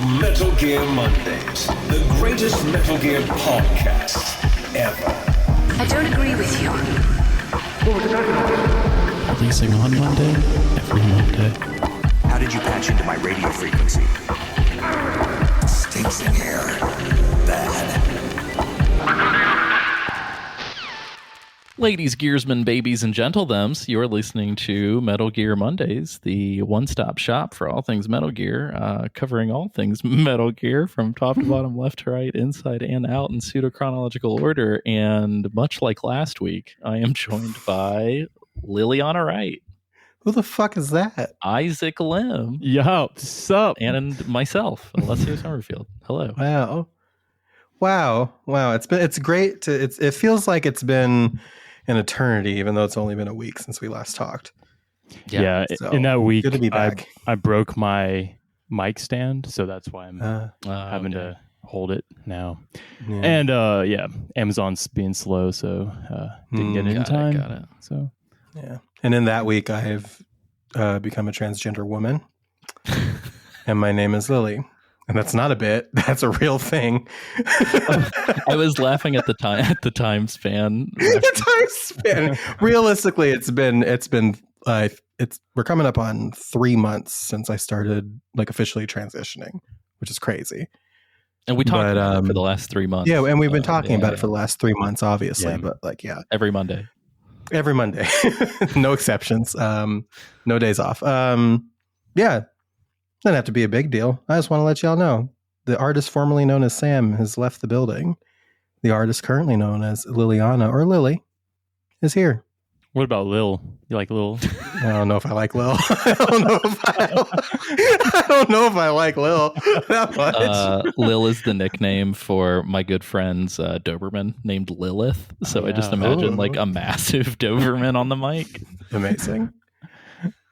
Metal Gear Mondays, the greatest Metal Gear podcast ever. I don't agree with you. Releasing on Monday, every Monday. How did you patch into my radio frequency? Stinks in here. Bad. Ladies, gearsmen, babies, and gentlethems, you're listening to Metal Gear Mondays, the one-stop shop for all things Metal Gear, covering all things Metal Gear from top to bottom, left to right, inside and out in pseudo-chronological order. And much like last week, I am joined by Liliana Wright. Who the fuck is that? Isaac Lim. Yo, what's up? And myself, Alessio Summerfield. Hello. Wow. It's great to it feels like it's been an eternity, even though it's only been a week since we last talked. Yeah, so in that week, good to be back. I broke my mic stand, so that's why I'm having to hold it now. Yeah. And Amazon's being slow, so didn't get it in time. Got it. So Yeah. And in that week, I have become a transgender woman, and my name is Lily. And that's not a bit. That's a real thing. I was laughing at the time span. The time span. Realistically, we're coming up on 3 months since I started officially transitioning, which is crazy. And we talked about it for the last 3 months. Yeah, and we've been talking about it for the last 3 months, obviously. Yeah. But every Monday. No exceptions. No days off. Doesn't have to be a big deal. I just want to let y'all know the artist formerly known as Sam has left the building. The artist currently known as Liliana or Lily is here. what about Lil? You like Lil? I don't know if I like Lil. I don't know if I like Lil that much. Lil is the nickname for my good friend's Doberman named Lilith. So I just imagine a massive Doberman on the mic. Amazing.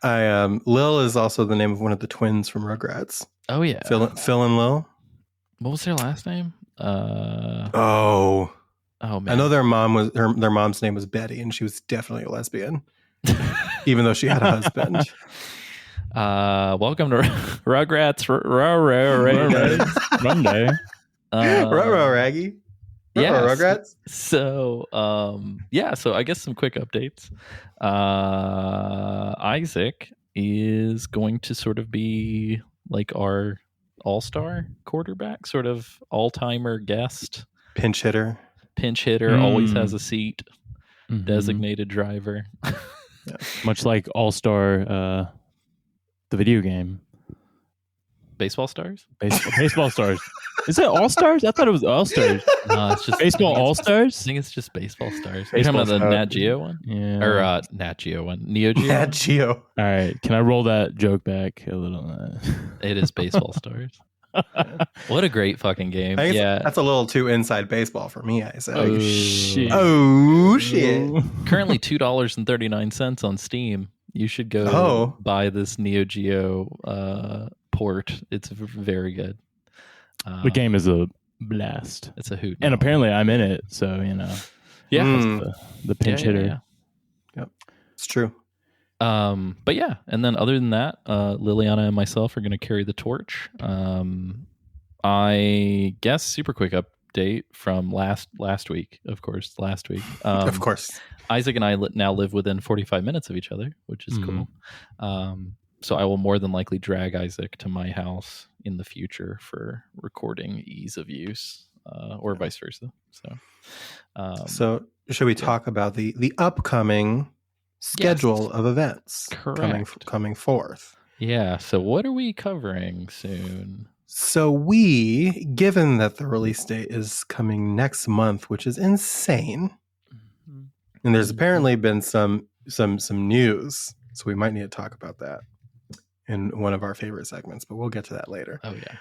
Lil is also the name of one of the twins from Rugrats. Oh yeah, Phil and Lil. What was their last name? Oh man, I know their mom's name was Betty, and she was definitely a lesbian, even though she had a husband. Welcome to Rugrats Monday. Raggy. Yeah, Rugrats. So I guess some quick updates. Isaac is going to sort of be like our all-star quarterback, sort of all-timer guest. Pinch hitter, always has a seat, designated driver. Yeah. Much like All-Star, the video game. Baseball Stars? Baseball Stars. Is it All-Stars? I thought it was All-Stars. No, it's just Baseball All-Stars? I think it's just Baseball Stars. Baseball You're talking about the Stars. Nat Geo one? Yeah. Or Nat Geo one. Neo Geo? Nat Geo. All right. Can I roll that joke back a little? It is Baseball Stars. What a great fucking game. I guess Yeah. that's a little too inside baseball for me, I say. Oh, shit. Oh, shit. Currently $2.39 on Steam. You should go buy this Neo Geo port. It's very good. The game is a blast. It's a hoot. And apparently I'm in it, so, yeah. The pinch hitter. Yeah. Yep. It's true. But yeah, and then other than that, Liliana and myself are going to carry the torch. I guess super quick update from last week, of course. Of course. Isaac and I now live within 45 minutes of each other, which is cool. So I will more than likely drag Isaac to my house in the future for recording ease of use, or vice versa. So should we talk about the upcoming schedule of events coming forth? Yeah. So what are we covering soon? So given that the release date is coming next month, which is insane, and there's apparently been some news, so we might need to talk about that in one of our favorite segments, but we'll get to that later. Oh yeah.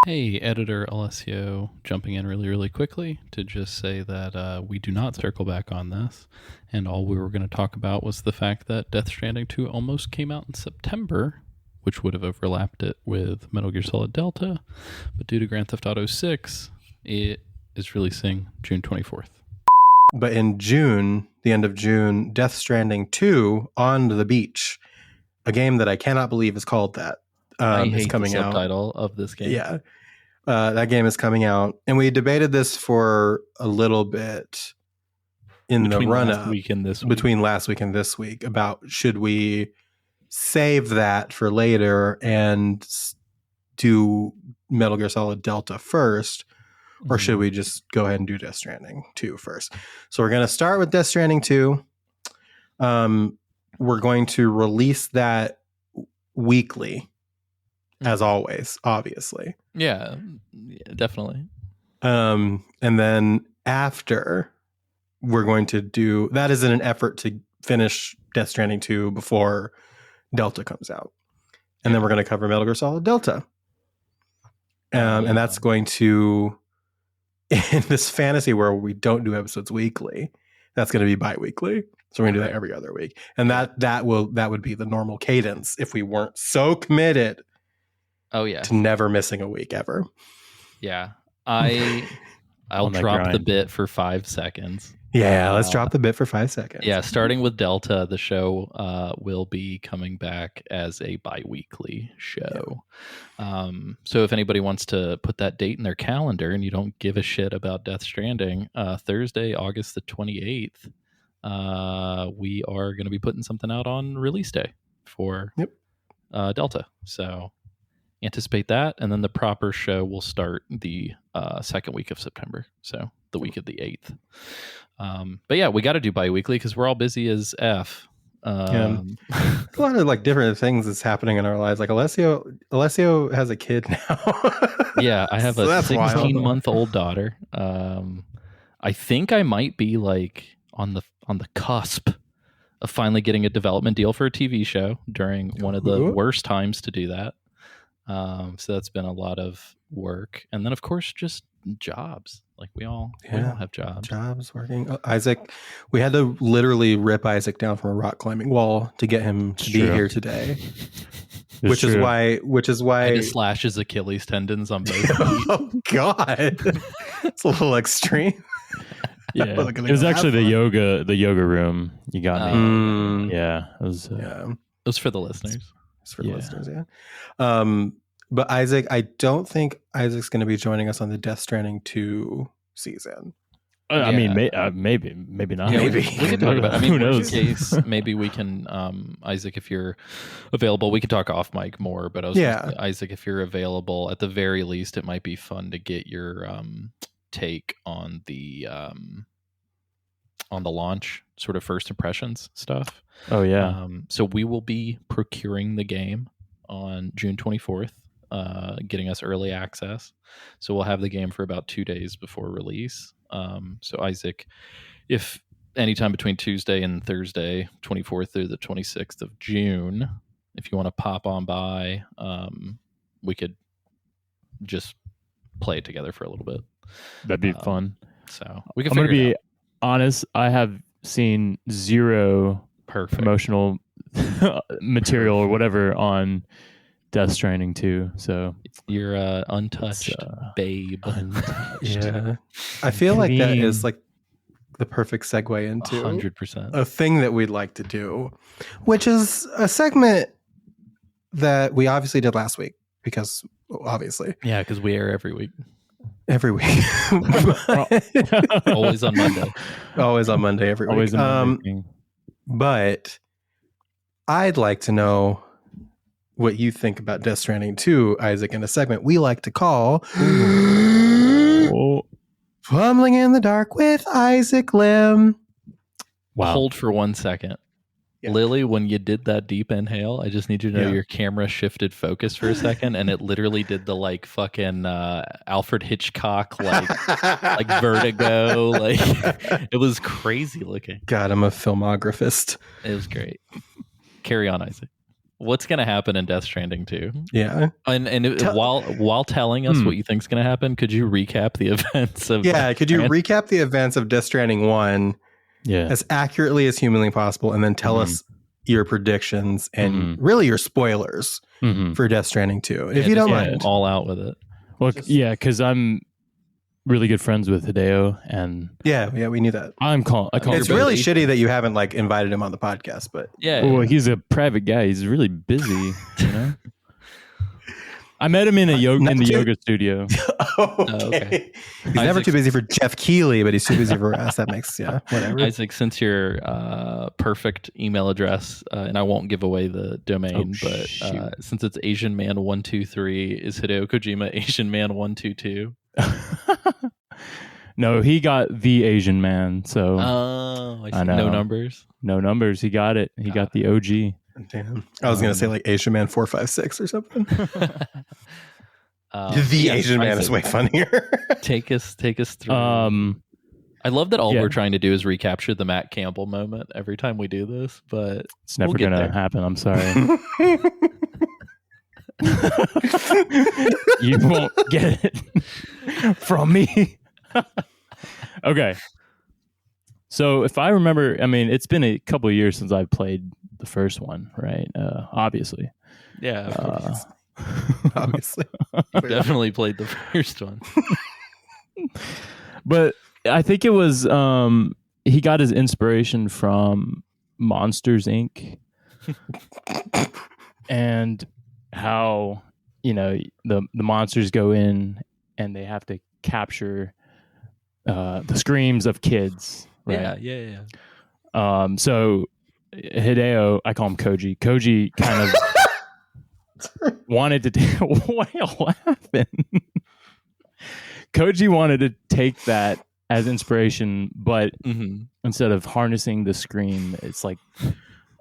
Hey, editor Alessio, jumping in really, really quickly to just say that we do not circle back on this. And all we were going to talk about was the fact that Death Stranding 2 almost came out in September, which would have overlapped it with Metal Gear Solid Delta. But due to Grand Theft Auto 6, it is releasing June 24th. But in June, the end of June, Death Stranding 2 on the beach, a game that I cannot believe is called that. I is hate coming the out. subtitle of this game. Yeah. That game is coming out. And we debated this for a little bit in Between the run last up week and this week. between last week and this week about should we save that for later and do Metal Gear Solid Delta first, or should we just go ahead and do Death Stranding 2 first? So we're going to start with Death Stranding 2. We're going to release that weekly, as always, obviously. Yeah, definitely. And then after, we're going to do that is in an effort to finish Death Stranding 2 before Delta comes out. And then we're going to cover Metal Gear Solid Delta. And that's going to, in this fantasy where we don't do episodes weekly, that's going to be bi-weekly. So we're going to do that every other week. And that would be the normal cadence if we weren't so committed to never missing a week ever. Yeah. I'll drop the bit for 5 seconds. Yeah, let's drop the bit for 5 seconds. Yeah, starting with Delta, the show will be coming back as a bi-weekly show. Yeah. So if anybody wants to put that date in their calendar and you don't give a shit about Death Stranding, Thursday, August the 28th, we are going to be putting something out on release day for Delta. So anticipate that. And then the proper show will start the second week of September. So the week of the 8th. But yeah, we got to do bi-weekly because we're all busy as F. A lot of like different things that's happening in our lives. Like Alessio has a kid now. Yeah, I have a 16-month-old daughter. I think I might be like on the cusp of finally getting a development deal for a TV show during one of the worst times to do that. So that's been a lot of work, and then of course just jobs. Like we all have jobs working. Isaac, we had to literally rip Isaac down from a rock climbing wall to get him to be here today. Which is why I had to slash his Achilles tendons on both feet. Oh God, it's a little extreme. Yeah, it was actually the yoga room. You got me. Yeah, it was. It was for the listeners. It's for the listeners. Yeah. But Isaac, I don't think Isaac's going to be joining us on the Death Stranding 2 season. I mean, maybe not. Yeah, we can talk about it. I mean, who knows? Case, maybe we can, Isaac, if you're available, we can talk off mic more. But I was Isaac, if you're available, at the very least, it might be fun to get your take on the launch, sort of first impressions stuff. Oh yeah. So we will be procuring the game on June 24th. Getting us early access. So we'll have the game for about 2 days before release. So Isaac, if anytime between Tuesday and Thursday, 24th through the 26th of June, if you want to pop on by, we could just play it together for a little bit. That'd be fun. So we can. I'm going to be honest. I have seen zero promotional material or whatever on Death Stranding 2, so you're untouched, babe. Untouched. Yeah, I feel like that is like the perfect segue into 100% a thing that we'd like to do, which is a segment that we obviously did last week because because we air every week. Always on Monday. Always on Monday every week. But I'd like to know what you think about Death Stranding 2, Isaac, in a segment we like to call Fumbling in the Dark with Isaac Lim. Wow. Hold for 1 second. Yeah. Lily, when you did that deep inhale, I just need you to know your camera shifted focus for a second, and it literally did the like fucking Alfred Hitchcock like Vertigo. Like it was crazy looking. God, I'm a filmographist. It was great. Carry on, Isaac. What's going to happen in Death Stranding 2? Yeah. While telling us what you think's going to happen, could you recap the events of could you recap the events of Death Stranding 1 as accurately as humanly possible, and then tell us your predictions and really your spoilers for Death Stranding 2, if you don't mind. All out with it. Well, because I'm really good friends with Hideo, and we knew that. I call it's really shitty that you haven't like invited him on the podcast, but well, he's a private guy. He's really busy, you know. I met him in the Not too- yoga studio. Okay. He's never Isaac's- too busy for Jeff Keighley, but he's too busy for us. That makes whatever. Isaac, since your perfect email address, and I won't give away the domain, but since it's Asian Man 123, is Hideo Kojima Asian Man 122? No, he got the Asian Man. So Oh, I see. know. No numbers. no numbers. He got it. He got the OG. Damn. I was gonna say like Asian Man 456 or something. The yeah, Asian Man is Isaac, way funnier. take us through. I love that all we're trying to do is recapture the Matt Campbell moment every time we do this, but It's never get gonna there. happen. I'm sorry. You won't get it from me. Okay. So if I remember, I mean, it's been a couple of years since I played the first one, right? Obviously. Yeah, of course. Obviously. Definitely played the first one. But I think it was he got his inspiration from Monsters Inc. and how, you know, the monsters go in and they have to capture the screams of kids. Right? Yeah. So Hideo, I call him Koji. Koji kind of wanted to why are you laughing? Koji wanted to take that as inspiration, but instead of harnessing the scream, it's like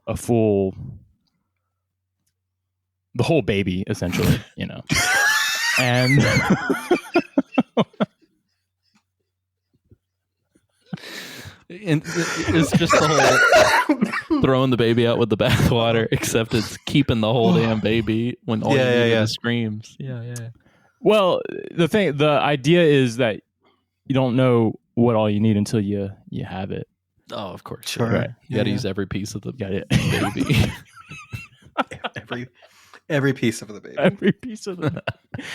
a full, the whole baby, essentially, you know. And it's just the whole throwing the baby out with the bathwater, except it's keeping the whole damn baby when all you need is screams. Yeah. well, the idea is that you don't know what all you need until you have it. Oh, of course. Sure. Right. You got to use every piece of the Got it. baby. Every piece of the baby. Every piece of it.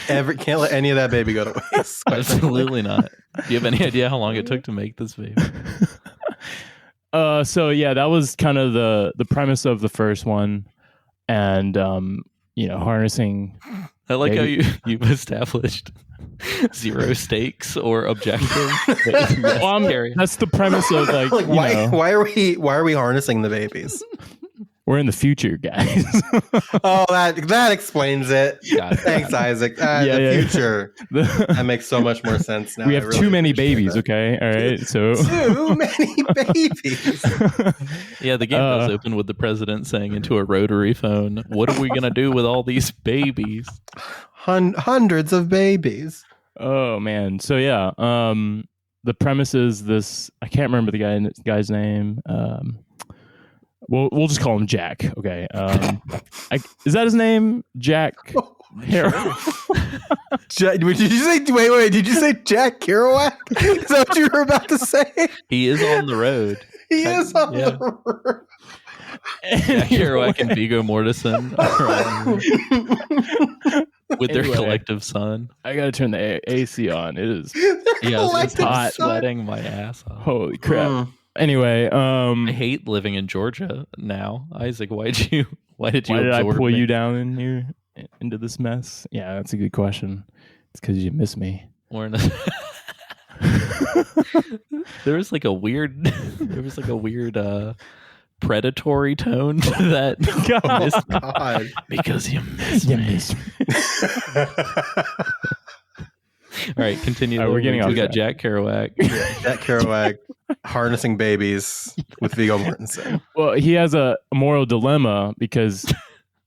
Can't let any of that baby go to waste. Absolutely not. Do you have any idea how long it took to make this baby? So yeah, that was kind of the premise of the first one, and you know, harnessing. I like Maybe. how you've established zero stakes or objective. That's the premise of like, Like you know, why are we harnessing the babies? we're in the future, guys. Oh, that explains it. Got it. Thanks, Isaac. Yeah. The future. That makes so much more sense now. We I have really too many appreciate babies. that. Okay, all right. So Too many babies. Yeah, the game does open with the president saying into a rotary phone, "What are we gonna do with all these babies?" Hundreds of babies. oh man. So yeah, the premise is this. I can't remember the guy's name. We'll just call him Jack. Okay. Is that his name? Jack. Harrow. Did you say? Wait. Did you say Jack Kerouac? Is that what you were about to say? He is on the road. He is on Yeah. the road. Jack Kerouac and Viggo Mortensen are with their Anyway. collective son. I gotta turn the AC on. It is Yeah, it's Collective hot, son. sweating my ass off. holy crap. Anyway, I hate living in Georgia now. Isaac, why did you why did I absorb pull me? you down in here into this mess? Yeah, that's a good question. It's because you miss me. We're in a there was like a weird predatory tone to that. God. Because you miss me. All right, continue. All right, we're getting We off got track. Jack Kerouac. Jack Kerouac harnessing babies with Viggo Mortensen. Well, he has a moral dilemma because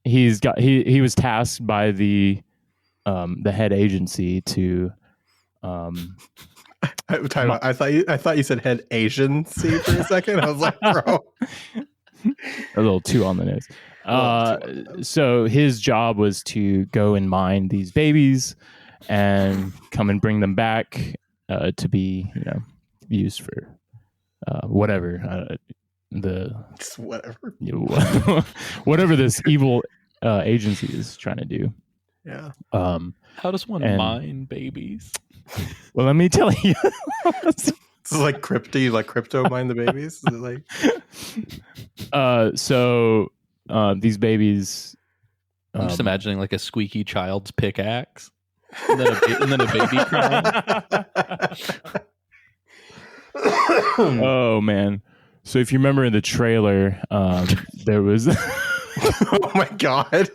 he was tasked by the head agency to I thought you said head Asian-y for a second. I was like, bro. a little too on the nose. So his job was to go and mine these babies and come and bring them back to be, you know, used for whatever Just whatever. whatever this evil agency is trying to do. Yeah. How does one And- mine babies? Well, let me tell you. This is like crypto mine the babies. Is it like So these babies I'm just imagining like a squeaky child's pickaxe, and then a baby crying. Oh man! So if you remember in the trailer, there was Oh my god!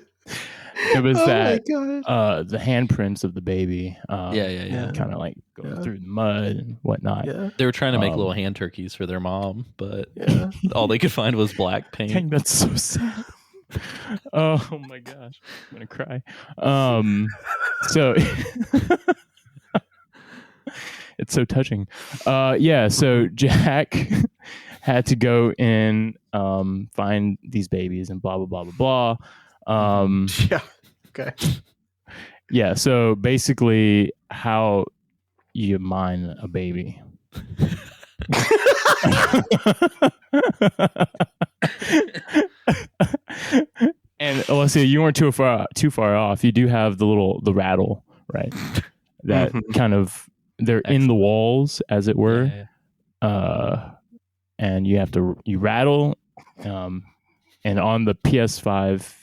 it was Oh that my god! the handprints of the baby. Yeah. Kind of like going through the mud and whatnot. Yeah, They were trying to make little hand turkeys for their mom, but yeah. all they could find was black paint. Dang, that's so sad. Oh my gosh, I'm gonna cry. So it's so touching. Yeah, so Jack had to go and find these babies and blah blah blah blah blah. Yeah. Okay. Yeah, so basically how you mine a baby. And Alessia, you weren't too far off. You do have the rattle, right? That kind of they're in the walls, as it were. Yeah. And you rattle, and on the PS5,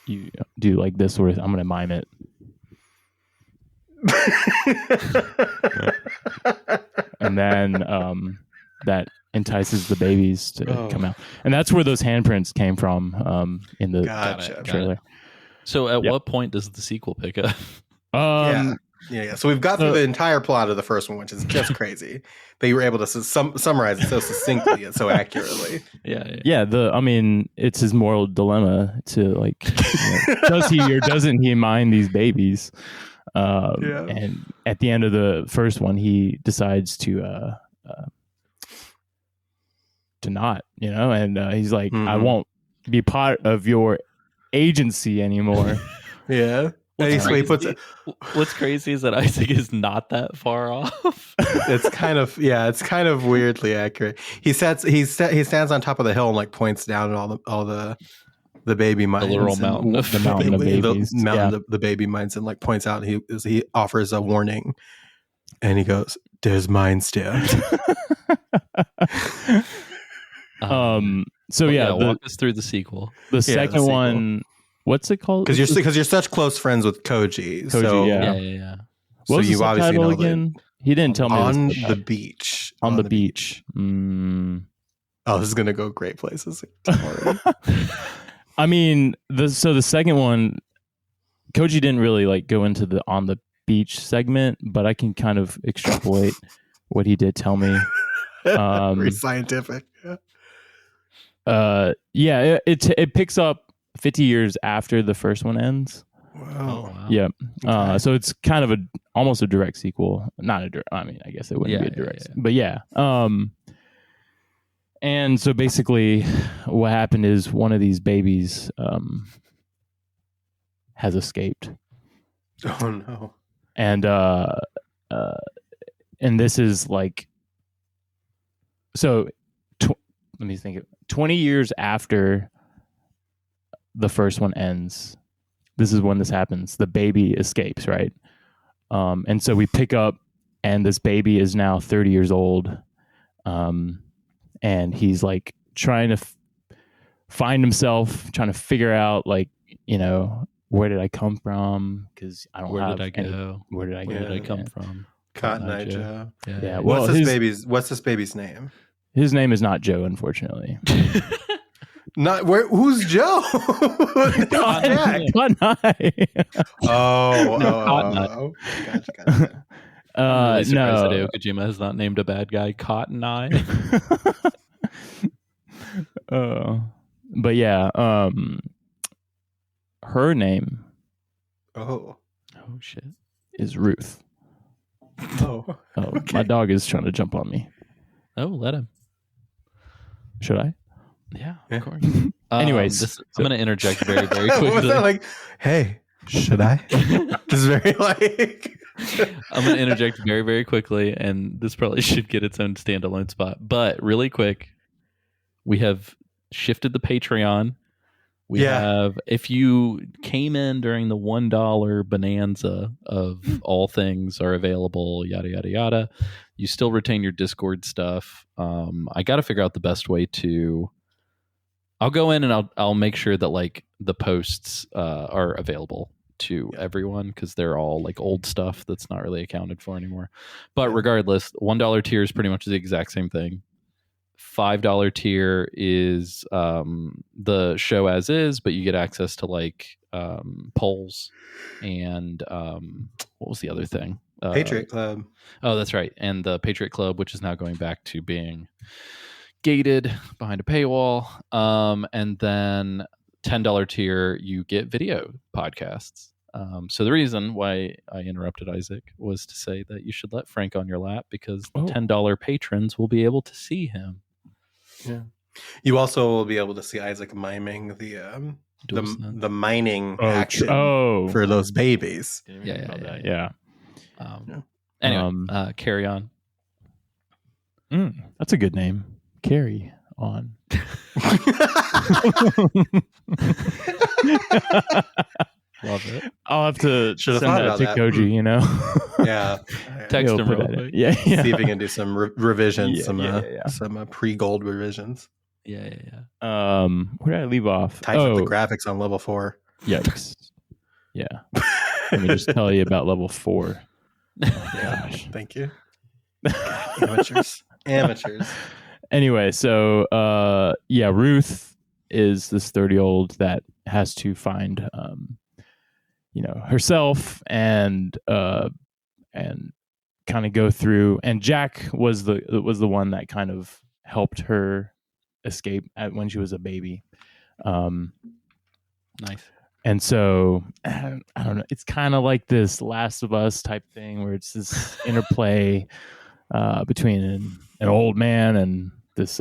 you do like this sort of. I'm gonna mime it. And then that entices the babies to come out, and that's where those handprints came from in the Gotcha. trailer. So at what point does the sequel pick up? Yeah. So we've got through the entire plot of the first one, which is just crazy. But you were able to summarize it so succinctly and so accurately. Yeah. I mean, it's his moral dilemma to like, does he or doesn't he mine these babies? And at the end of the first one, he decides to not, and he's like, I won't be part of your agency anymore. Yeah. What's crazy is that Isaac is not that far off. It's kind of weirdly accurate. He stands on top of the hill and like points down at all the baby mines, the literal mountain of babies, the baby mines, and like points out. He offers a warning, and he goes, "There's mines there." So walk us through the sequel. The second one. What's it called? Because you're such close friends with Koji. So Yeah. What was you the obviously subtitle know again? He didn't tell me. On the beach. On the beach. Oh, this is gonna go great places. I mean, the second one, Koji didn't really like go into the on the beach segment, but I can kind of extrapolate what he did tell me. Very scientific. It picks up 50 years after the first one ends. Wow. Yeah. Okay. So it's kind of almost a direct sequel. Not a direct. I mean, I guess it wouldn't be a direct. But yeah. And so basically, what happened is one of these babies has escaped. Oh no. And this is like, so let me think. 20 years after the first one ends, this is when this happens. The baby escapes, right? And so we pick up, and this baby is now 30 years old, and he's like trying to find himself, trying to figure out, like, where did I come from? Because I don't. Where did I go? Where did I come from? Cotton Eye Joe. Yeah. What's this baby's name? His name is not Joe, unfortunately. Not where? Who's Joe? Cotton Eye. Gotcha. I'm really surprised no. that Hideo Kojima has not named a bad guy Cotton Eye. But yeah, her name. Oh shit! Is Ruth. Oh, okay. My dog is trying to jump on me. Oh, let him. Should I? Yeah, of course. Anyways, I'm going to interject very, very What was quickly. that like? Hey, should I? This is very like. I'm going to interject very, very quickly, and this probably should get its own standalone spot. But really quick, we have shifted the Patreon. We have, if you came in during the $1 bonanza of all things are available, yada, yada, yada, you still retain your Discord stuff. I got to figure out the best way to I'll go in and I'll make sure that like the posts are available to everyone, because they're all like old stuff that's not really accounted for anymore. But regardless, $1 tier is pretty much the exact same thing. $5 tier is the show as is, but you get access to like polls and what was the other thing? Patriot Club. Oh, that's right. And the Patriot Club, which is now going back to being gated behind a paywall. And then $10 tier, you get video podcasts. So the reason why I interrupted Isaac was to say that you should let Frank on your lap, because the $10 patrons will be able to see him. Yeah. You also will be able to see Isaac miming the mining action for those babies. Yeah. Anyway, carry on. That's a good name. Carry on. Love it. I'll have to send that to Koji, you know? Yeah. Text him real quick. Yeah. See if we can do some revisions, some pre-gold revisions. Yeah. Where did I leave off? Type up the graphics on level 4. Yikes. Yeah. Let me just tell you about level 4. Gosh. Thank you. Amateurs. Anyway, so Ruth is this 30-year-old that has to find herself and kind of go through, and Jack was the one that kind of helped her escape when she was a baby. Nice. And so I don't know, it's kind of like this Last of Us type thing where it's this interplay between an old man and this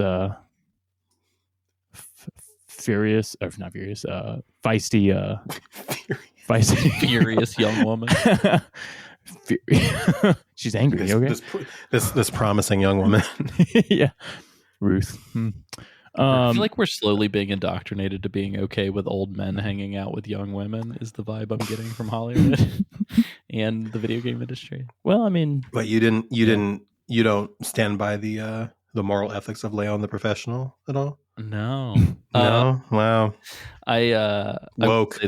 furious young woman. She's angry. This promising young woman. Yeah, Ruth. I feel like we're slowly being indoctrinated to being okay with old men hanging out with young women is the vibe I'm getting from Hollywood and the video game industry. Well, I mean, but you don't stand by the moral ethics of Leon the Professional at all? No. No? Wow. Woke.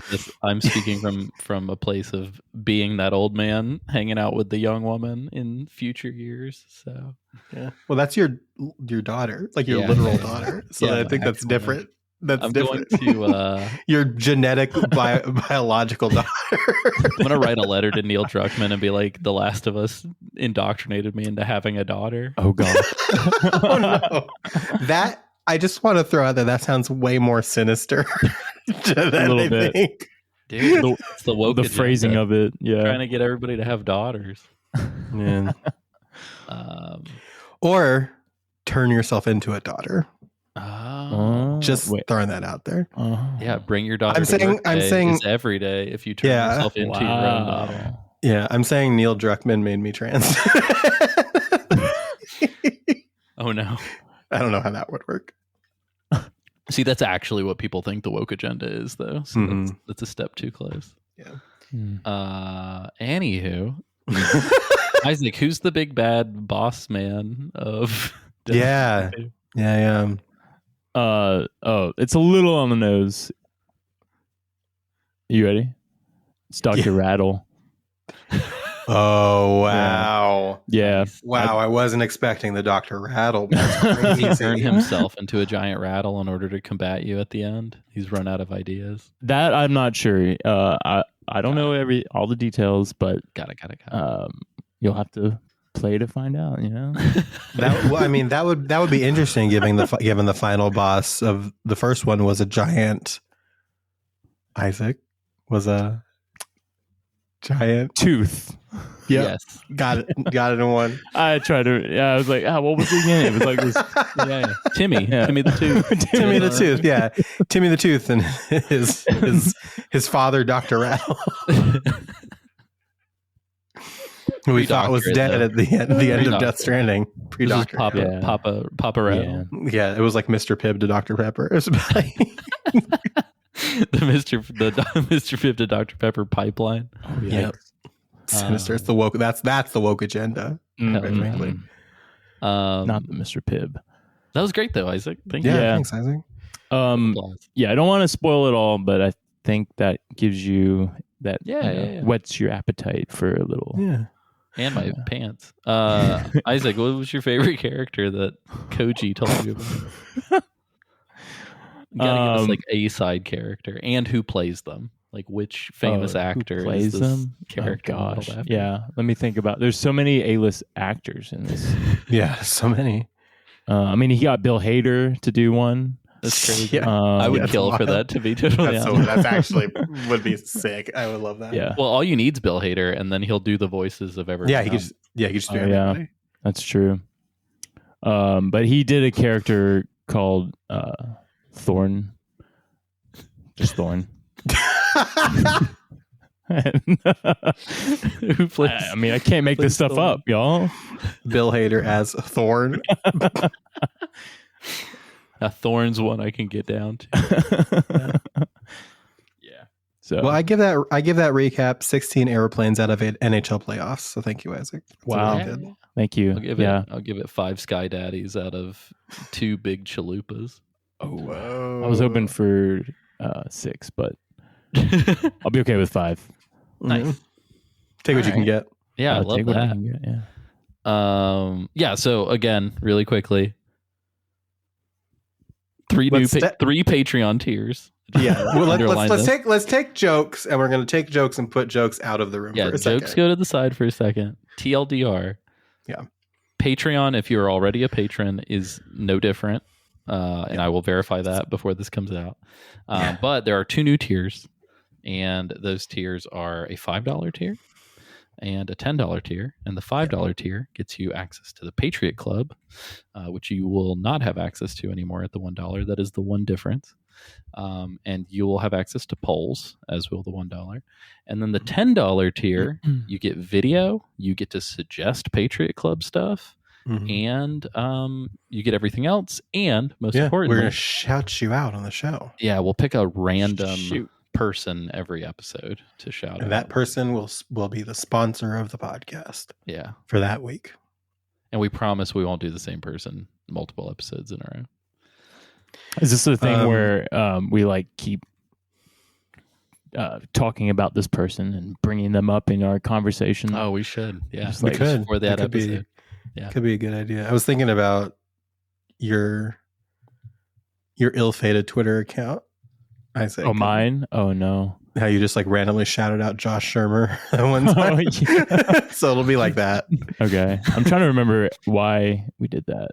I'm speaking from a place of being that old man hanging out with the young woman in future years. So yeah. Well, that's your daughter, like your literal daughter. So I think that's different. I'm different. Going to your genetic biological daughter. I'm gonna write a letter to Neil Druckmann and be like, "The Last of Us indoctrinated me into having a daughter." Oh god. Oh no. That I just want to throw out there. That sounds way more sinister than a little bit. Think. Dude, it's the woke the phrasing of it. Yeah, trying to get everybody to have daughters. Yeah. Or turn yourself into a daughter. Just throwing that out there. Yeah, bring your daughter. I'm saying every day if you turn yourself into your own daughter. Yeah, I'm saying Neil Druckmann made me trans. Oh no, I don't know how that would work. See, that's actually what people think the woke agenda is, though. So that's a step too close. Yeah. Anywho, Isaac, who's the big bad boss man of? Yeah. It's a little on the nose. You ready? It's Dr. Rattle. Oh wow! Yeah. Wow! I wasn't expecting the Dr. Rattle. He turned himself into a giant rattle in order to combat you at the end. He's run out of ideas. That I'm not sure. I don't know all the details, but got it. You'll have to play to find out. You know. That would be interesting, given the final boss of the first one was a giant. Isaac was a giant tooth. Yep. Yes. Got it in one. I tried to. Yeah, I was like, what was it again? It was like this. Yeah. Timmy the Tooth. Timmy the Tooth. Yeah, Timmy the Tooth and his father, Dr. Rattle, who we thought was dead at the end of Death Stranding. Pre-Doctor. Papa Rattle. Yeah, it was like Mr. Pibb to Dr. Pepper. It was the Mr. Pibb to Dr. Pepper pipeline. Oh, yeah. Yep. Sinister. It's the woke. That's the woke agenda. Not the Mr. Pibb. That was great though, Isaac. Thank you. Yeah, thanks, Isaac. Applause. Yeah, I don't want to spoil it all, but I think that gives you that Yeah. whets your appetite for a little. Yeah. And my pants. Isaac, what was your favorite character that Koji told you about? You gotta give us like a side character and who plays them. Like which famous actor plays is this them? character? Oh, gosh. modeled after? Yeah. Let me think about. There's so many A-list actors in this. Yeah, so many. I mean, he got Bill Hader to do one. That's crazy. Yeah. I would that's kill for wild. that, to be totally That's, honest. that's actually would be sick. I would love that. Yeah, Well, all you need is Bill Hader, and then he'll do the voices of everyone. Yeah, he could just do Oh, yeah. everybody. that's true. But he did a character called Thorn. Just Thorn. Who plays I mean, I can't make this stuff Thorn? up, y'all. Bill Hader as Thorn. a Thorns one I can get down to. Yeah. So Well, I give that recap 16 airplanes out of NHL playoffs. So thank you, Isaac. That's Wow. really good. thank you. I'll give it 5 Sky Daddies out of 2 big chalupas. Whoa. I was hoping for 6, but I'll be okay with 5. Nice. Take what you All can right. get. Yeah, I I'll love take what I that. can get, yeah. Yeah, so again, really quickly, 3 Let's 3 Patreon tiers. Yeah. Well, Underline let's take jokes, and we're going to take jokes and put jokes out of the room. Yeah, for a jokes second. go to the side for a second. TLDR. Yeah. Patreon, if you're already a patron, is no different. And I will verify that before this comes out. But there are 2 new tiers, and those tiers are a $5 tier and a $10 tier. And the $5 tier gets you access to the Patriot Club, which you will not have access to anymore at the $1. That is the one difference. And you will have access to polls, as will the $1. And then the $10 tier, you get video, you get to suggest Patriot Club stuff, and you get everything else. And most importantly, we're going to shout you out on the show. yeah, we'll pick a random person every episode to shout out. And that person will be the sponsor of the podcast Yeah. for that week. And we promise we won't do the same person multiple episodes in a row. Is this the thing where we like keep talking about this person and bringing them up in our conversation? Oh, we should. Yeah. Just We like could. For that It could episode. be, could be a good idea. I was thinking about your ill-fated Twitter account, Isaac. Oh, mine? Oh, no. How you just like randomly shouted out Josh Shermer at one time. yeah. So it'll be like that. Okay. I'm trying to remember why we did that.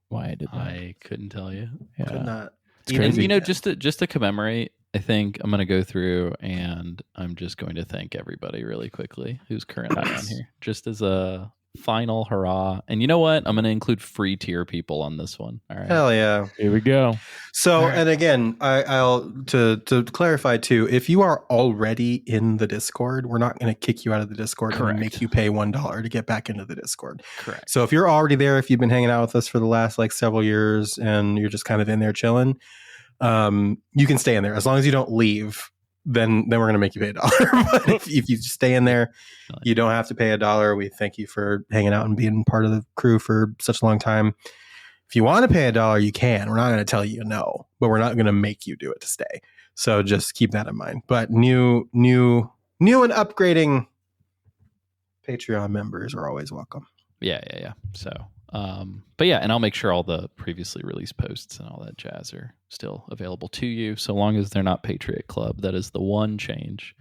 Why I did that. I couldn't tell you. Yeah. Could not. It's And crazy. you know, just to commemorate, I think I'm going to go through and I'm just going to thank everybody really quickly who's currently on here, just as a final hurrah. And you know what? I'm going to include free tier people on this one. All right. Hell yeah. Here we go. So, and again, I'll to clarify too, if you are already in the Discord, we're not going to kick you out of the Discord Correct. and make you pay $1 to get back into the Discord. Correct. So if you're already there, if you've been hanging out with us for the last like several years and you're just kind of in there chilling, you can stay in there as long as you don't leave. Then we're going to make you pay $1. But if you just stay in there, you don't have to pay $1. We thank you for hanging out and being part of the crew for such a long time. If you want to pay $1, you can. We're not going to tell you no, but we're not going to make you do it to stay. So just keep that in mind. But new and upgrading Patreon members are always welcome. Yeah. So, but yeah, and I'll make sure all the previously released posts and all that jazz are still available to you, so long as they're not Patriot Club. That is the one change.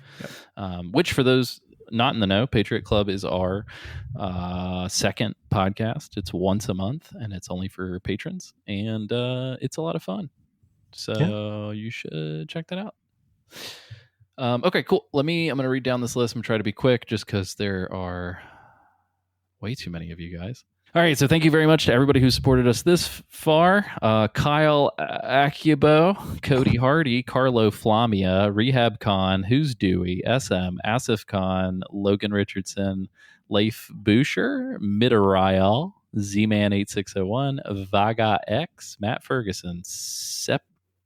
Yep. Which, for those not in the know, Patriot Club is our second podcast. It's once a month, and it's only for patrons, and it's a lot of fun. So you should check that out. Okay, cool. I'm going to read down this list. I'm trying to be quick, just because there are way too many of you guys. All right, so thank you very much to everybody who supported us this far. Kyle Akibo, Cody Hardy, Carlo Flamia, Rehab Khan, Who's Dewey, SM, Asif Khan, Logan Richardson, Leif Boucher, Midariel, Z-Man 8601, Vaga X, Matt Ferguson,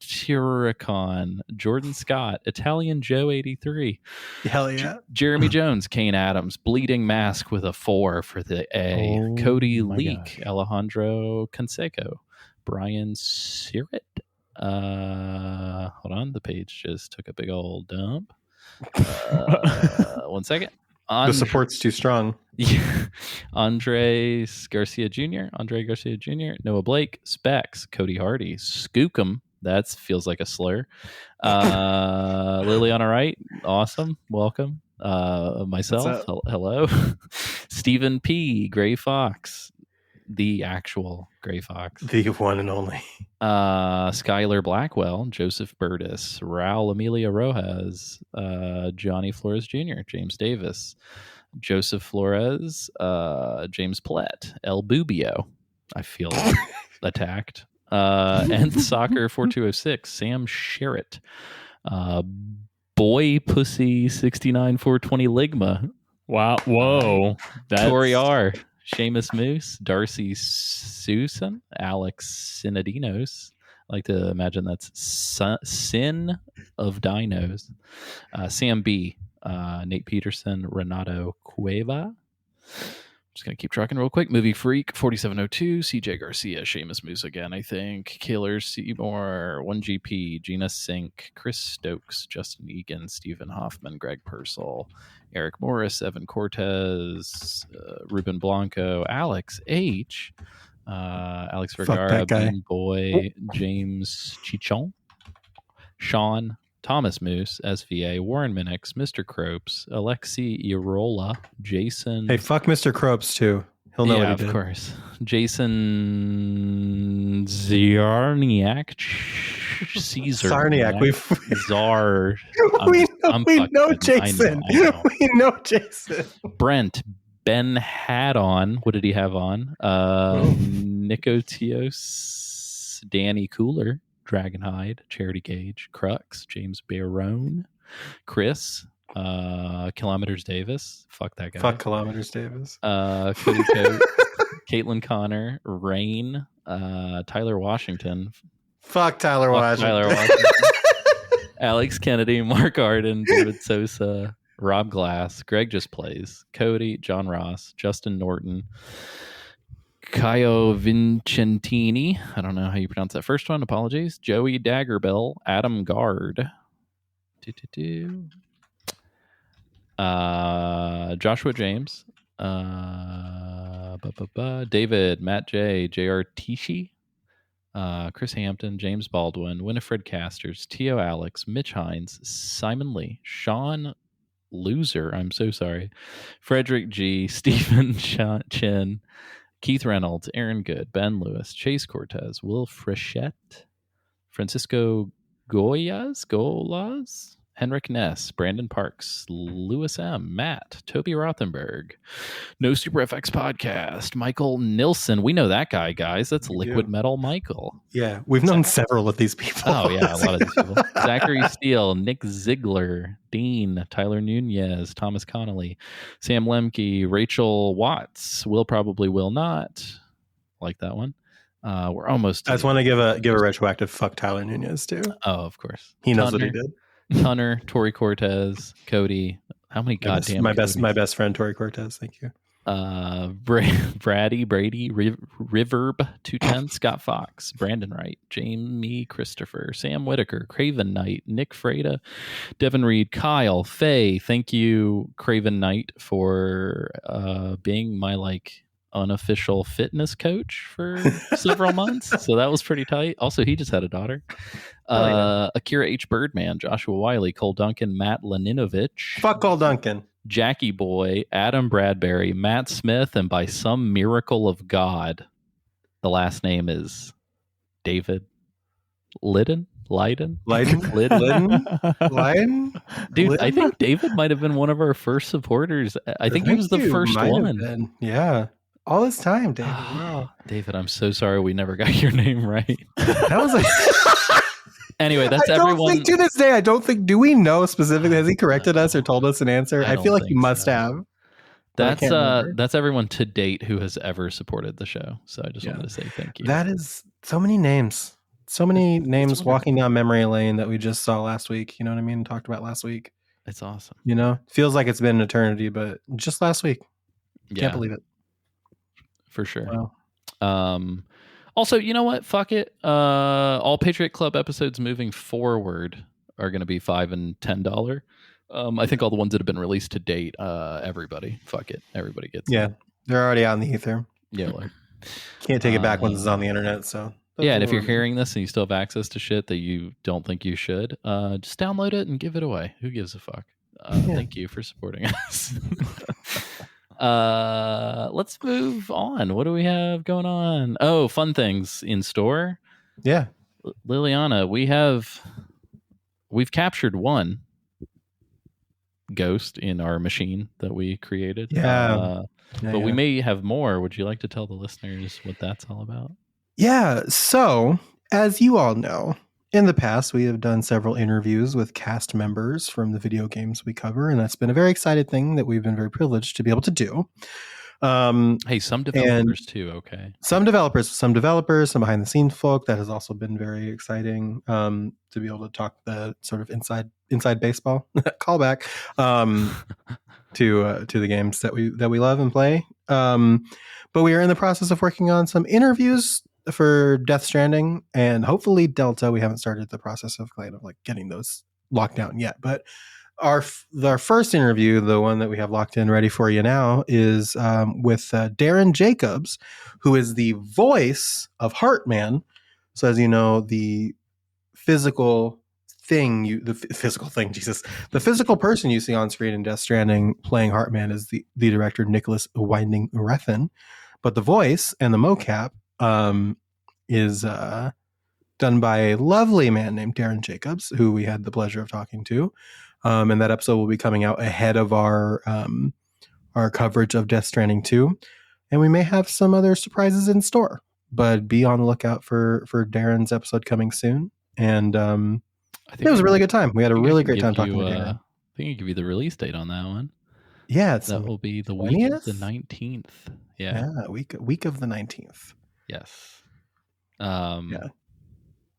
Septiricon, Jordan Scott, Italian Joe 83, Hell yeah. Jeremy Jones, Kane Adams, Bleeding Mask with a 4 for the A, Cody my Leak, gosh. Alejandro Canseco, Brian Sirit, Hold on. The page just took a big old dump. 1 second. The support's too strong. Andre Garcia Jr., Noah Blake, Specs, Cody Hardy, Skookum. That feels like a slur. Liliana Wright, awesome. Welcome. Myself, hello. Stephen P, Gray Fox, the actual Gray Fox. The one and only. Skylar Blackwell, Joseph Burtis, Raul Amelia Rojas, Johnny Flores Jr., James Davis, Joseph Flores, James Plett, El Bubio. I feel attacked. And Soccer 4206, Sam Sherritt, Boy Pussy 69420 Ligma. Wow. Whoa. Tori R, Seamus Moose, Darcy Susan, Alex Sinadinos. I like to imagine that's Sin of Dinos. Sam B, Nate Peterson, Renato Cueva. Just going to keep tracking real quick. Movie Freak, 4702, CJ Garcia, Seamus Moose again, I think. Killer Seymour, 1GP, Gina Sink, Chris Stokes, Justin Egan, Stephen Hoffman, Greg Purcell, Eric Morris, Evan Cortez, Ruben Blanco, Alex H., Alex Vergara, Bean Boy, James Chichon, Sean, Thomas Moose, SVA, Warren Minix, Mr. Cropes, Alexi Irola, Jason. Hey, fuck Mr. Cropes too. He'll know what he did. Of course. Jason Zarniak, Caesar. Zarniak. We know Jason. We know Jason. Brent Ben had on. What did he have on? Nicotios, Danny Cooler, Dragonhide, Charity Gage, Crux, James Barone, Chris, Kilometers Davis. Fuck that guy. Fuck Kilometers Davis. Cody Coat, Caitlin Connor, Rain, Tyler Washington. Fuck Tyler Washington. Alex Kennedy, Mark Arden, David Sosa, Rob Glass, Greg Just Plays, Cody, John Ross, Justin Norton, Caio Vincentini. I don't know how you pronounce that first one. Apologies. Joey Daggerbell, Adam Guard, Joshua James, David, Matt J, JR Tishi, Chris Hampton, James Baldwin, Winifred Casters, Tio Alex, Mitch Hines, Simon Lee, Sean Loser, I'm so sorry, Frederick G, Stephen Chin, Keith Reynolds, Aaron Good, Ben Lewis, Chase Cortez, Will Frechette, Francisco Golas, Henrik Ness, Brandon Parks, Lewis M, Matt, Toby Rothenberg, No Super FX Podcast, Michael Nilsson. We know that guy, guys. That's Liquid Metal Michael. Yeah, we've known several of these people. Oh, yeah, a lot of these people. Zachary Steele, Nick Ziegler, Dean, Tyler Nunez, Thomas Connolly, Sam Lemke, Rachel Watts, Will Probably Will Not. Like that one. We're almost. I just want to give a retroactive fuck Tyler Nunez, too. Oh, of course. He knows what he did. Tunner, Tori Cortez, Cody. How many goddamn my best friend Tori Cortez. Thank you. Brady, Reverb 210, Scott Fox, Brandon Wright, Jamie Christopher, Sam Whitaker, Craven Knight, Nick Freda, Devin Reed, Kyle, Faye. Thank you, Craven Knight, for being my unofficial fitness coach for several months. So that was pretty tight. Also, he just had a daughter. Akira H. Birdman, Joshua Wiley, Cole Duncan, Matt Laninovich. Fuck Cole Duncan. Jackie Boy, Adam Bradbury, Matt Smith, and by some miracle of God, the last name is David Lydon? Dude, I think David might have been one of our first supporters. I think he was the first one. Yeah. All this time, David. Wow. David, I'm so sorry we never got your name right. That was anyway, that's everyone. To this day, I don't think. Do we know specifically? Has he corrected us or told us an answer? I feel like he must have. That's everyone to date who has ever supported the show. So I just wanted to say thank you. That is so many names. So many names walking down memory lane that we just saw last week. You know what I mean? Talked about last week. It's awesome. Feels like it's been an eternity, but just last week. Can't believe it. For sure. Wow. Also, you know what? Fuck it. All Patriot Club episodes moving forward are going to be $5 and $10. I think all the ones that have been released to date, everybody. Fuck it. Everybody gets Yeah, them. they're already out in the ether. Yeah. Like, Can't take it back once it's on the internet. So yeah, and if you're hearing this and you still have access to shit that you don't think you should, just download it and give it away. Who gives a fuck? Thank you for supporting us. Let's move on. What do we have going on? Oh, fun things in store. Yeah. Liliana, we've captured one ghost in our machine that we created. Yeah. But we may have more. Would you like to tell the listeners what that's all about? Yeah. So, as you all know, in the past, we have done several interviews with cast members from the video games we cover, and that's been a very exciting thing that we've been very privileged to be able to do. Hey, some developers too. Okay. Some developers, some behind the scenes folk. That has also been very exciting to be able to talk the sort of inside baseball callback to the games that we love and play. But we are in the process of working on some interviews for Death Stranding and hopefully Delta. We haven't started the process of kind of like getting those locked down yet, but our first interview, the one that we have locked in ready for you now, is with Darren Jacobs, who is the voice of Heartman. So as you know, the physical person you see on screen in Death Stranding playing Heartman is the director Nicholas Winding Refn, but the voice and the mocap is done by a lovely man named Darren Jacobs, who we had the pleasure of talking to. And that episode will be coming out ahead of our coverage of Death Stranding 2. And we may have some other surprises in store, but be on the lookout for Darren's episode coming soon. And it was a really good time. We had a really great time talking to Darren. I think I give you the release date on that one. Yeah, that will be the week of the 19th. Yeah, week of the 19th. Yes.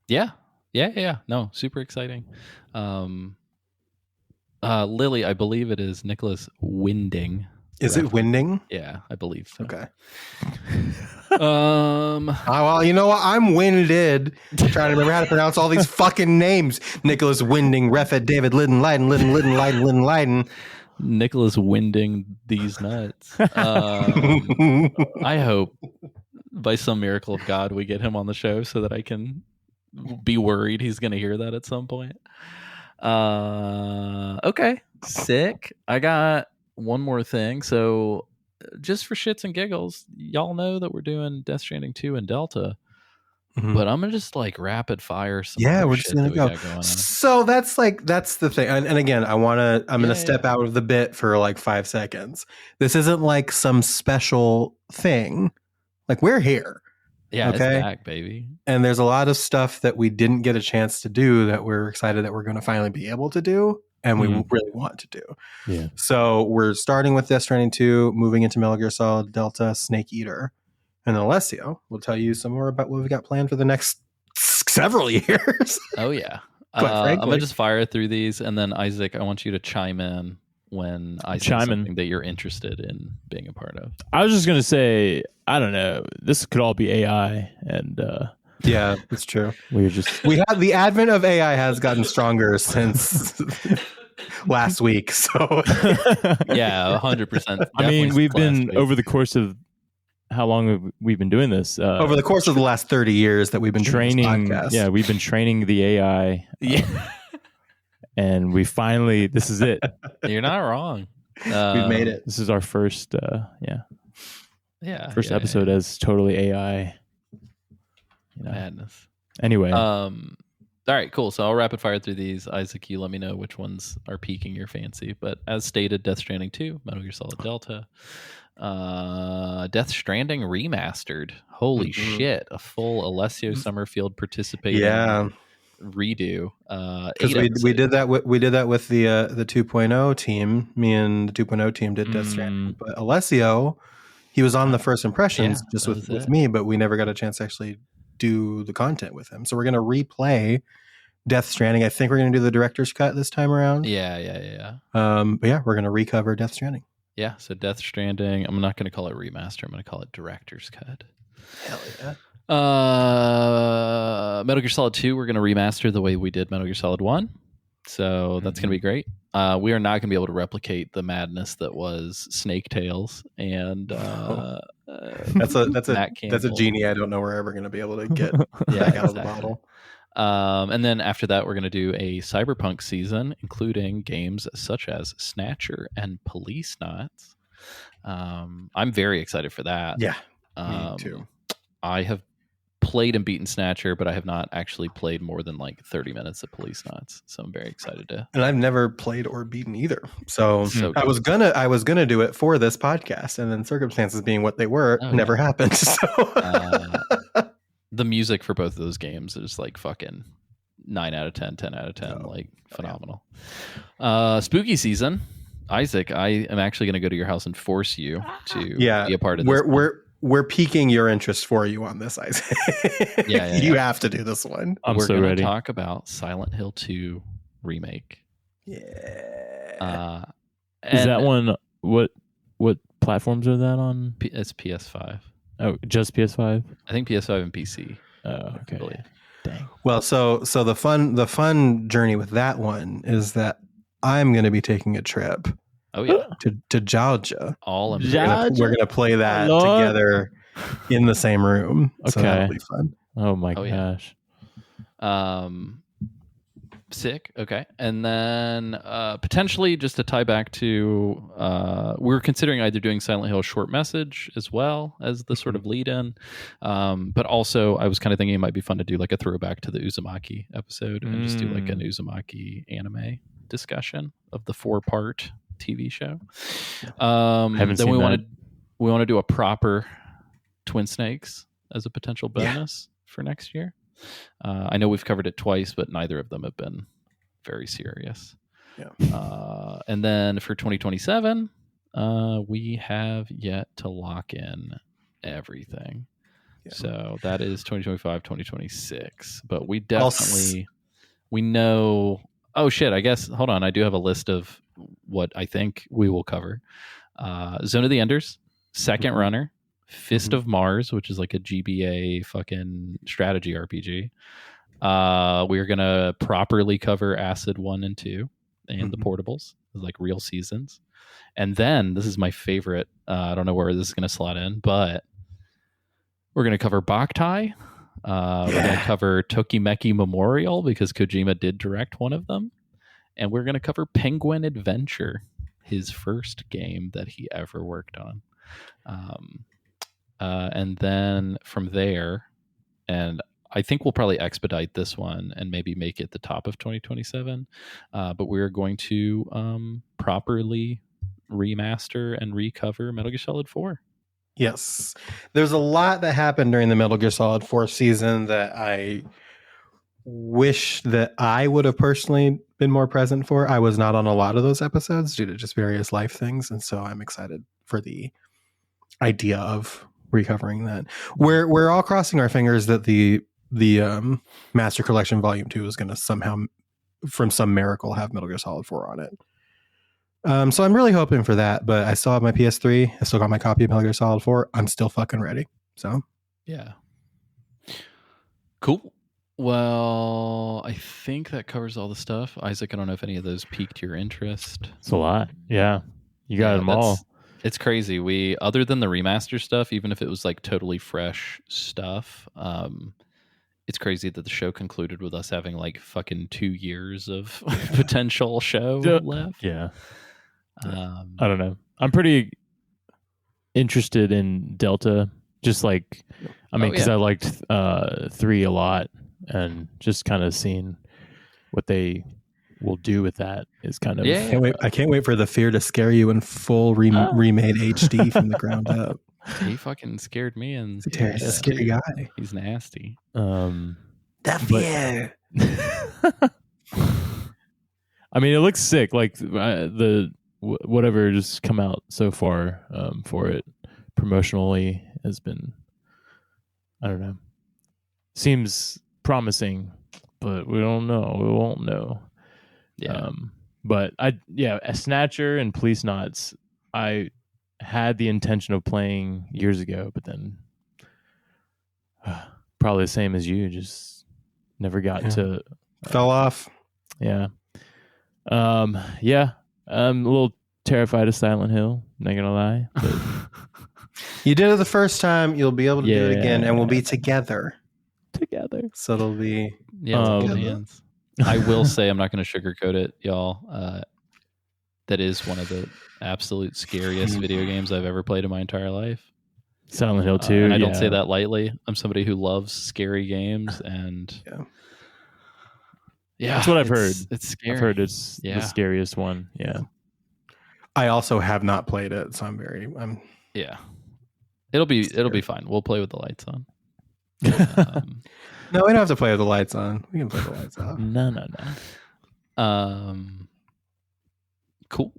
Yeah. No, super exciting. Lily, I believe it is Nicholas Winding. Is it Winding? Yeah, I believe so. Okay. Well, you know what? I'm winded trying to remember how to pronounce all these fucking names. Nicholas Winding, Refet, David, Lydon. Nicholas Winding these nuts. I hope by some miracle of God we get him on the show so that I can be worried he's going to hear that at some point. Okay, sick. I got one more thing. So just for shits and giggles, y'all know that we're doing Death Stranding 2 and Delta. Mm-hmm. But I'm gonna just like rapid fire some. Yeah, we're just gonna go. So that's the thing. And again, I'm gonna step out of the bit for like 5 seconds. This isn't like some special thing. Like we're here. Yeah, okay? It's back, baby. And there's a lot of stuff that we didn't get a chance to do that we're excited that we're going to finally be able to do, and we really want to do. Yeah. So we're starting with Death Stranding 2, moving into Metal Gear Solid Delta, Snake Eater, and Alessio will tell you some more about what we've got planned for the next several years. Oh yeah. I'm gonna just fire through these, and then Isaac, I want you to chime in when I say something that you're interested in being a part of. I was just gonna say, I don't know, this could all be AI, and yeah, it's true. We have the advent of AI has gotten stronger since last week. So yeah, 100%. I mean, we've been over the course of how long have we been doing this? Over the course of the last 30 years that we've been training doing this podcast. Yeah, we've been training the AI. Yeah. And we finally, this is it. You're not wrong. We've made it. This is our first, first episode as totally AI. Madness. Anyway. All right, cool. So I'll rapid fire through these. Isaac, you let me know which ones are piquing your fancy. But as stated, Death Stranding 2, Metal Gear Solid Delta, Death Stranding Remastered. Holy shit. A full Alessio Summerfield participating. Yeah. Redo. Because we did that with the 2.0 team. Me and the 2.0 team did Death Stranding, but Alessio, he was on the first impressions just with me, but we never got a chance to actually do the content with him. So we're gonna replay Death Stranding. I think we're gonna do the director's cut this time around. Yeah. But yeah, we're gonna recover Death Stranding. Yeah. So Death Stranding. I'm not gonna call it remaster. I'm gonna call it director's cut. Hell yeah. Metal Gear Solid 2, we're going to remaster the way we did Metal Gear Solid 1. So that's going to be great. We are not going to be able to replicate the madness that was Snake Tales and That's a Matt that's a Campbell. genie I don't know we're ever going to be able to get Yeah, back out of the exactly. bottle. And then after that, we're going to do a Cyberpunk season, including games such as Snatcher and Police Knots. I'm very excited for that. Yeah, me too. I have played and beaten Snatcher, but I have not actually played more than like 30 minutes of Police Knots. So I'm very excited to. And I've never played or beaten either. So So I was gonna do it for this podcast, and then circumstances being what they were, never happened. So the music for both of those games is like fucking 9 out of 10, 10 out of 10, like phenomenal. Spooky season. Isaac, I am actually going to go to your house and force you to be a part of this. We're piquing your interest for you on this, Isaac. Yeah. You have to do this one. We're so going ready. to talk about Silent Hill 2 remake. Yeah. Is that one? What platforms are that on? It's PS5. Oh, just PS5. I think PS5 and PC. Oh, okay. I believe. Dang. Well, so the fun journey with that one is that I'm going to be taking a trip. Oh yeah, to Georgia. All We're gonna play that together in the same room. So that'll be fun. Oh my gosh. Yeah. Sick. Okay, and then potentially just to tie back to we're considering either doing Silent Hill short message as well as the sort of lead in, but also I was kind of thinking it might be fun to do like a throwback to the Uzumaki episode and just do like an Uzumaki anime discussion of the 4-part TV show. Haven't seen that. We want to do a proper Twin Snakes as a potential bonus for next year. I know we've covered it twice, but neither of them have been very serious. Yeah. And then for 2027, we have yet to lock in everything. Yeah. So that is 2025, 2026. But we definitely we know. Oh shit! I guess hold on. I do have a list of what I think we will cover. Zone of the Enders, Second Runner, Fist of Mars, which is like a GBA fucking strategy RPG. We're gonna properly cover Acid 1 and 2 and the portables, like real seasons. And then this is my favorite. I don't know where this is gonna slot in, but we're gonna cover Boktai. We're gonna cover Tokimeki Memorial because Kojima did direct one of them. And we're going to cover Penguin Adventure, his first game that he ever worked on. And then from there, and I think we'll probably expedite this one and maybe make it the top of 2027. But we're going to properly remaster and recover Metal Gear Solid 4. Yes. There's a lot that happened during the Metal Gear Solid 4 season that I wish that I would have personally been more present for. I was not on a lot of those episodes due to just various life things, and so I'm excited for the idea of recovering that. We're all crossing our fingers that the Master Collection Volume 2 is going to somehow, from some miracle, have Metal Gear Solid 4 on it. So I'm really hoping for that, but I still have my PS3. I still got my copy of Metal Gear Solid 4. I'm still fucking ready. So yeah, cool. Well, I think that covers all the stuff. Isaac, I don't know if any of those piqued your interest. It's a lot. Yeah. You got them all. It's crazy. We, other than the remaster stuff, even if it was like totally fresh stuff, it's crazy that the show concluded with us having like fucking 2 years of potential show left. Yeah. I don't know. I'm pretty interested in Delta. Just like, I mean, because I liked 3 a lot. And just kind of seeing what they will do with that is kind of I can't wait for the Fear to scare you in full remade HD from the ground up. He fucking scared me, and he's a scary guy. He's nasty. The Fear. I mean, it looks sick. Like the whatever just come out so far for it promotionally has been, I don't know, seems promising, but we don't know. We won't know. Yeah. But a Snatcher and Police Knots, I had the intention of playing years ago, but then probably the same as you. Just never got to. Fell off. Yeah. Yeah. I'm a little terrified of Silent Hill. Not gonna lie. But You did it the first time. You'll be able to do it again, and we'll be Yeah. together. So it'll be Yeah, hands. I will say, I'm not going to sugarcoat it, y'all. That is one of the absolute scariest video games I've ever played in my entire life. Silent Hill 2. And I don't say that lightly. I'm somebody who loves scary games, and yeah, that's what I've heard. It's scary. I've heard it's the scariest one. Yeah. I also have not played it, so yeah. It'll be fine. We'll play with the lights on. No, we don't have to play with the lights on. We can play the lights off. No. Cool.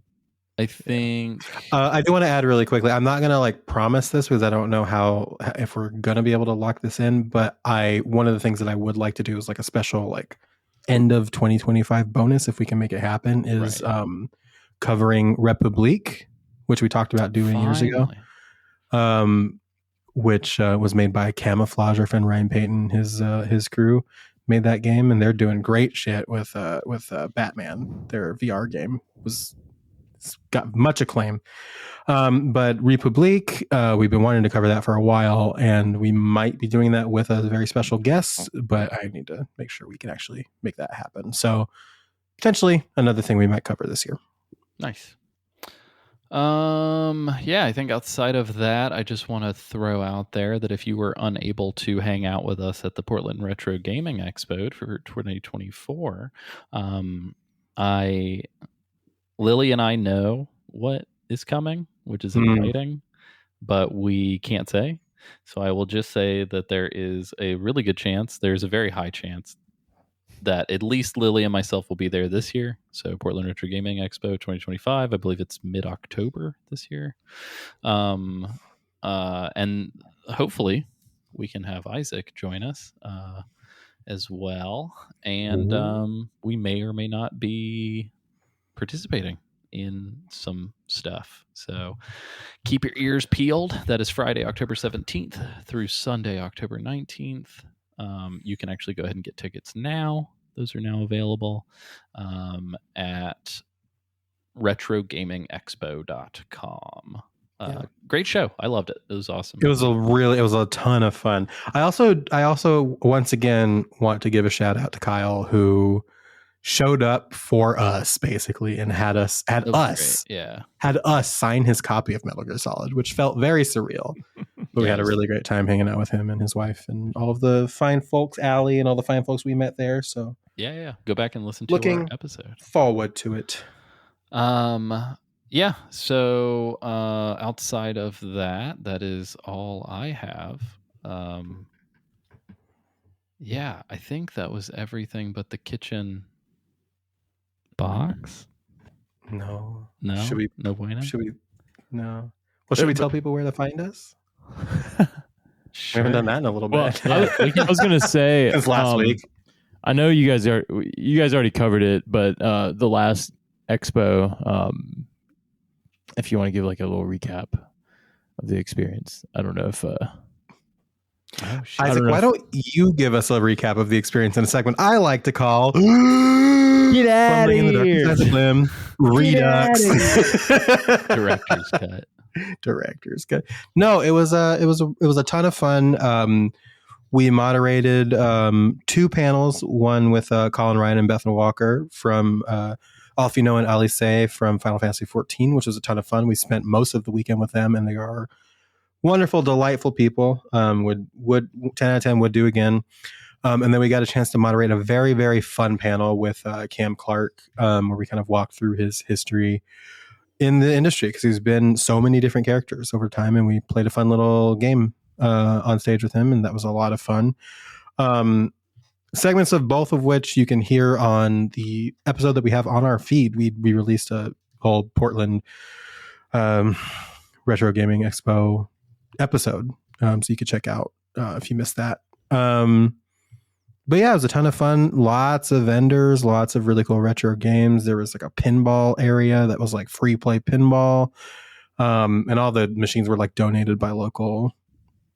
I think I do want to add really quickly. I'm not gonna promise this because I don't know if we're gonna be able to lock this in. But one of the things that I would like to do is a special end of 2025 bonus, if we can make it happen, is covering Republique, which we talked about doing years ago. Which was made by Camouflage. Our friend Ryan Payton, his crew made that game, and they're doing great shit with Batman. Their VR game it's got much acclaim. But Republique, we've been wanting to cover that for a while, and we might be doing that with a very special guest, but I need to make sure we can actually make that happen. So potentially another thing we might cover this year. Nice. Yeah, I think outside of that, I just want to throw out there that if you were unable to hang out with us at the Portland Retro Gaming Expo for 2024, Lily and I know what is coming, which is exciting, but we can't say. So I will just say that there is a really good chance, there's a very high chance that at least Lily and myself will be there this year. So Portland Retro Gaming Expo 2025, I believe it's mid-October this year. And hopefully we can have Isaac join us as well. And we may or may not be participating in some stuff. So keep your ears peeled. That is Friday, October 17th through Sunday, October 19th. You can actually go ahead and get tickets now. Those are now available at retrogamingexpo.com. Great show. I loved it. It was awesome. It was a ton of fun. I also once again want to give a shout out to Kyle, who showed up for us basically and had us sign his copy of Metal Gear Solid, which felt very surreal. But we had a really great time hanging out with him and his wife and all of the fine folks, Allie, and all the fine folks we met there. So go back and listen to our episode. Forward to it. So outside of that is all I have. I think that was everything but the kitchen box. No. Should we? No bueno. Should we? No. Well, should we tell people where to find us? Sure. We haven't done that in a little bit. I was going to say since last week. I know you guys already covered it, but the last expo, if you want to give a little recap of the experience, I don't know if. Isaac, why don't you give us a recap of the experience in a segment I like to call Get out of here. Redux. Director's cut. No, it was a ton of fun. We moderated 2 panels, one with Colin Ryan and Bethany Walker from Alfino and Alice from Final Fantasy XIV, which was a ton of fun. We spent most of the weekend with them, and they are wonderful, delightful people. Would 10 out of 10 would do again. And then we got a chance to moderate a very, very fun panel with Cam Clark, where we kind of walked through his history in the industry, because he's been so many different characters over time, and we played a fun little game on stage with him, and that was a lot of fun. Segments of both of which you can hear on the episode that we have on our feed. We released a whole Portland Retro Gaming Expo episode, so you could check out if you missed that. But yeah, it was a ton of fun. Lots of vendors, lots of really cool retro games. There was a pinball area that was free play pinball, and all the machines were donated by local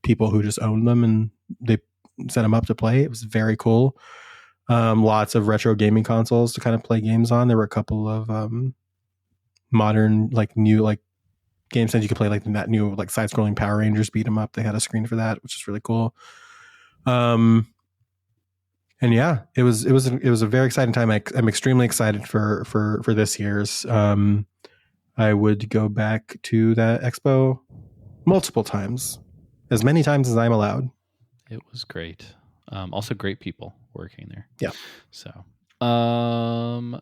people who just owned them, and they set them up to play. It was very cool. Lots of retro gaming consoles to kind of play games on. There were a couple of modern, like new, like games that you could play, like that new like side-scrolling Power Rangers beat 'em up. They had a screen for that, which is really cool. And yeah, it was a very exciting time. I'm extremely excited for this year's. I would go back to that expo multiple times, as many times as I'm allowed. It was great. Also great people working there. Yeah. So,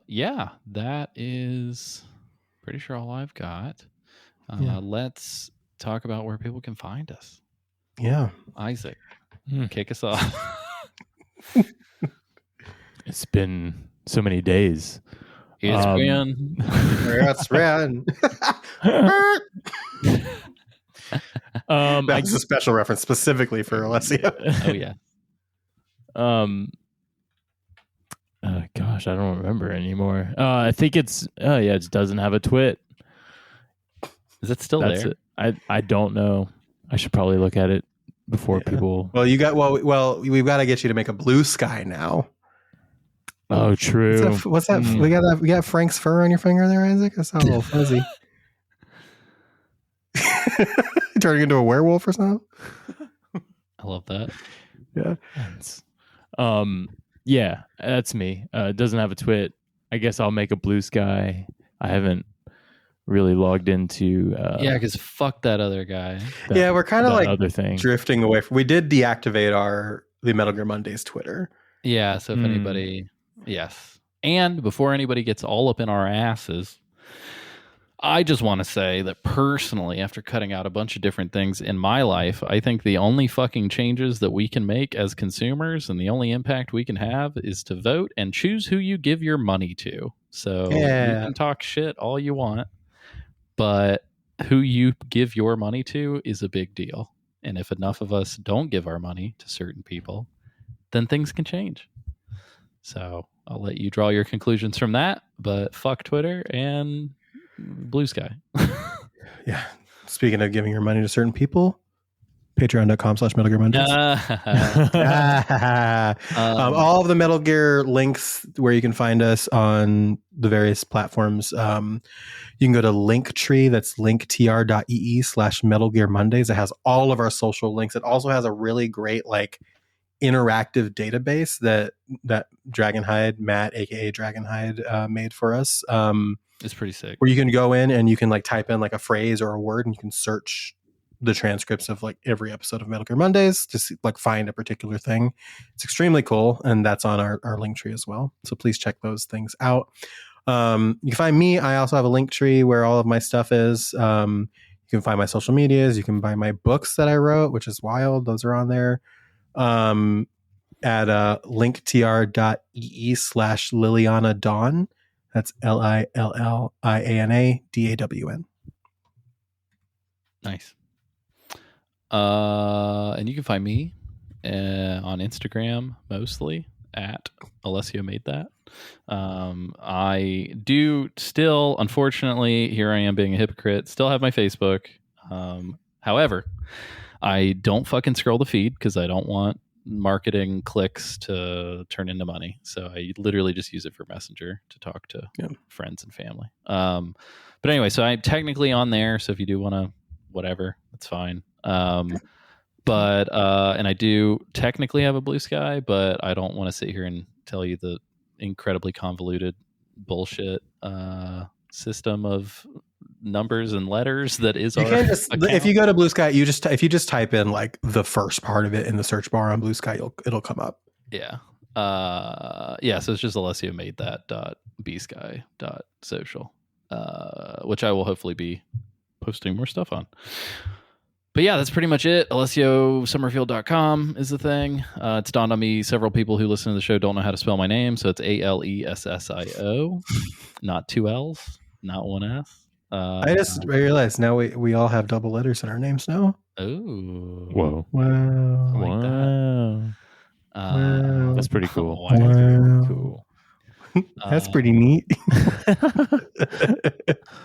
yeah, that is pretty sure all I've got. Let's talk about where people can find us. Yeah. Isaac, kick us off. It's been so many days. It's been. That's rad. That was a special reference specifically for Alessio. Oh yeah. Gosh, I don't remember anymore. I think it's it doesn't have a twit. Is it still there? I don't know. I should probably look at it before people. Well, we've got to get you to make a blue sky now. Oh, true. What's that? We got Frank's fur on your finger there, Isaac. That's a little fuzzy. Turning into a werewolf or something. I love that. Yeah. Yeah, that's me. It doesn't have a twit. I guess I'll make a blue sky. I haven't really logged into. Yeah, because fuck that other guy. We're kind of like other thing. drifting away. We did deactivate the Metal Gear Mondays Twitter. Yeah, so if anybody, yes. And before anybody gets all up in our asses, I just want to say that personally, after cutting out a bunch of different things in my life, I think the only fucking changes that we can make as consumers and the only impact we can have is to vote and choose who you give your money to. So you can talk shit all you want, but who you give your money to is a big deal. And if enough of us don't give our money to certain people, then things can change. So I'll let you draw your conclusions from that, but fuck Twitter and blue sky. Yeah. Speaking of giving your money to certain people, patreon.com/Metal Gear Mondays. All of the Metal Gear links where you can find us on the various platforms. You can go to Linktree. That's linktr.ee/Metal Gear Mondays. It has all of our social links. It also has a really great like interactive database that Dragonhide, Matt, aka Dragonhide, made for us. It's pretty sick. Where you can go in and you can like type in like a phrase or a word and you can search the transcripts of like every episode of Metal Gear Mondays to see, like find a particular thing. It's extremely cool, and that's on our link tree as well. So please check those things out. You can find me. I also have a link tree where all of my stuff is. You can find my social medias. You can buy my books that I wrote, which is wild. Those are on there. At linktr.ee/Liliana Dawn. That's LILLIANADAWN. Nice. And you can find me on Instagram mostly at Alessio Made That. I do still, unfortunately, here I am being a hypocrite, still have my Facebook. However, I don't fucking scroll the feed because I don't want marketing clicks to turn into money. So I literally just use it for Messenger to talk to friends and family. But anyway, so I'm technically on there. So if you do want to, whatever, that's fine. And I do technically have a blue sky, but I don't want to sit here and tell you the incredibly convoluted bullshit system of numbers and letters that is our account. If you go to Blue Sky, if you just type in like the first part of it in the search bar on Blue Sky, it'll come up. Yeah. So it's just Alessio Made That .bsky.social, which I will hopefully be posting more stuff on. But yeah, that's pretty much it. AlessioSummerfield.com is the thing. It's dawned on me several people who listen to the show don't know how to spell my name, so it's ALESSIO, not two L's, not one S. I just realized now we all have double letters in our names now. Oh. Whoa. Wow. Like wow. Wow. That's pretty cool. Wow. Wow. Cool. That's pretty neat.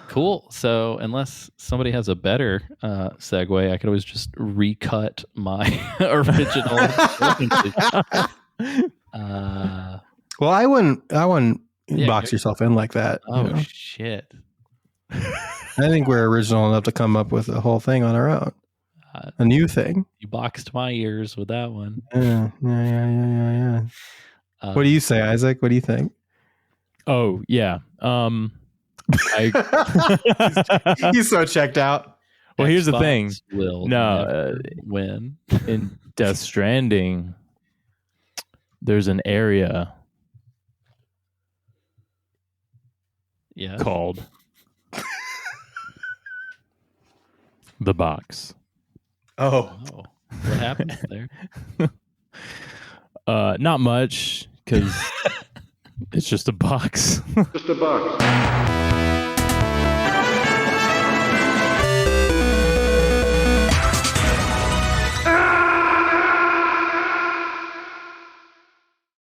Cool. So unless somebody has a better segue, I could always just recut my original. Well, I wouldn't Yeah, box yourself in like that. Oh, you know? shit. I think we're original enough to come up with a whole thing on our own. A new thing. You boxed my ears with that one. Yeah. What do you say, Isaac? What do you think? Oh, yeah. He's so checked out. Well, here's the thing. Will win. In Death Stranding, there's an area called the box. Oh. What happens there? Not much, because it's just a box. Just a box.